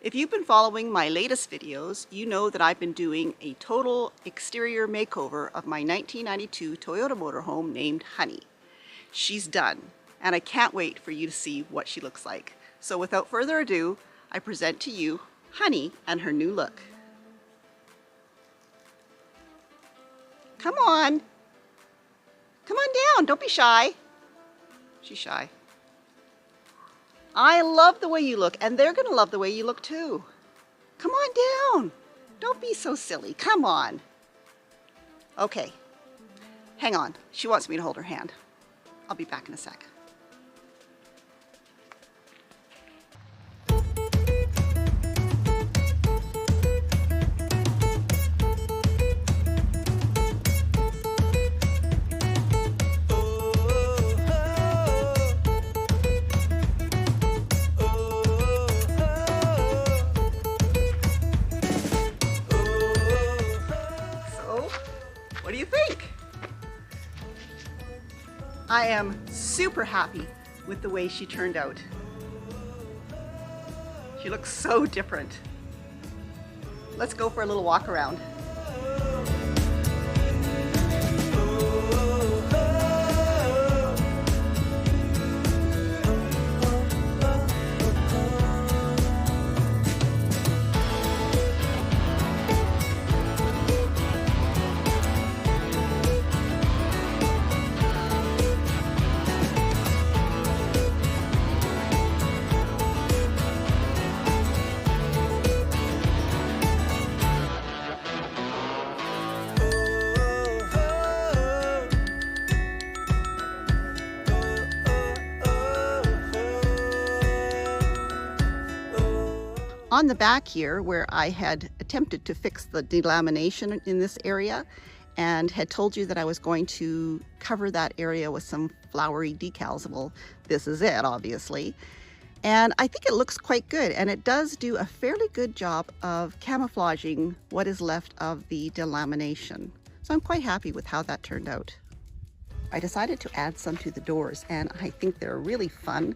If you've been following my latest videos, you know that I've been doing a total exterior makeover of my 1992 Toyota motorhome named Honey. She's done, and I can't wait for you to see what she looks like. So without further ado, I present to you Honey and her new look. Come on. Come on down, don't be shy. She's shy. I love the way you look, and they're gonna love the way you look too. Come on down. Don't be so silly, come on. Okay, hang on. She wants me to hold her hand. I'll be back in a sec. What do you think? I am super happy with the way she turned out. She looks so different. Let's go for a little walk around. On the back here, where I had attempted to fix the delamination in this area and had told you that I was going to cover that area with some flowery decals, well, this is it, obviously. And I think it looks quite good, and it does do a fairly good job of camouflaging what is left of the delamination. So I'm quite happy with how that turned out. I decided to add some to the doors, and I think they're really fun,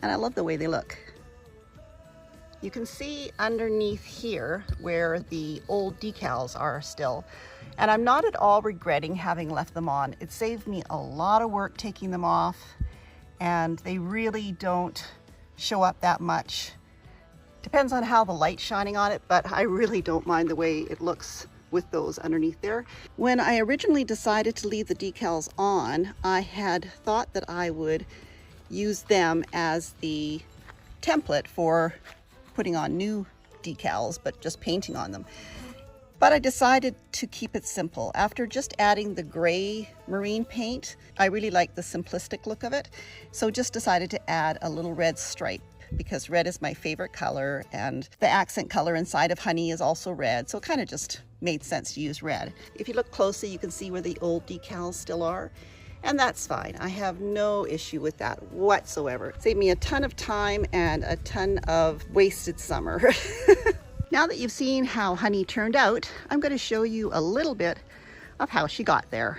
and I love the way they look. You can see underneath here where the old decals are still, and I'm not at all regretting having left them on. It saved me a lot of work taking them off, and they really don't show up that much. Depends on how the light's shining on it, but I really don't mind the way it looks with those underneath there. When I originally decided to leave the decals on, I had thought that I would use them as the template for putting on new decals, but just painting on them. But I decided to keep it simple. After just adding the gray marine paint, I really like the simplistic look of it. So just decided to add a little red stripe because red is my favorite color, and the accent color inside of Honey is also red. So it kind of just made sense to use red. If you look closely, you can see where the old decals still are. And that's fine. I have no issue with that whatsoever. It saved me a ton of time and a ton of wasted summer. Now that you've seen how Honey turned out, I'm going to show you a little bit of how she got there.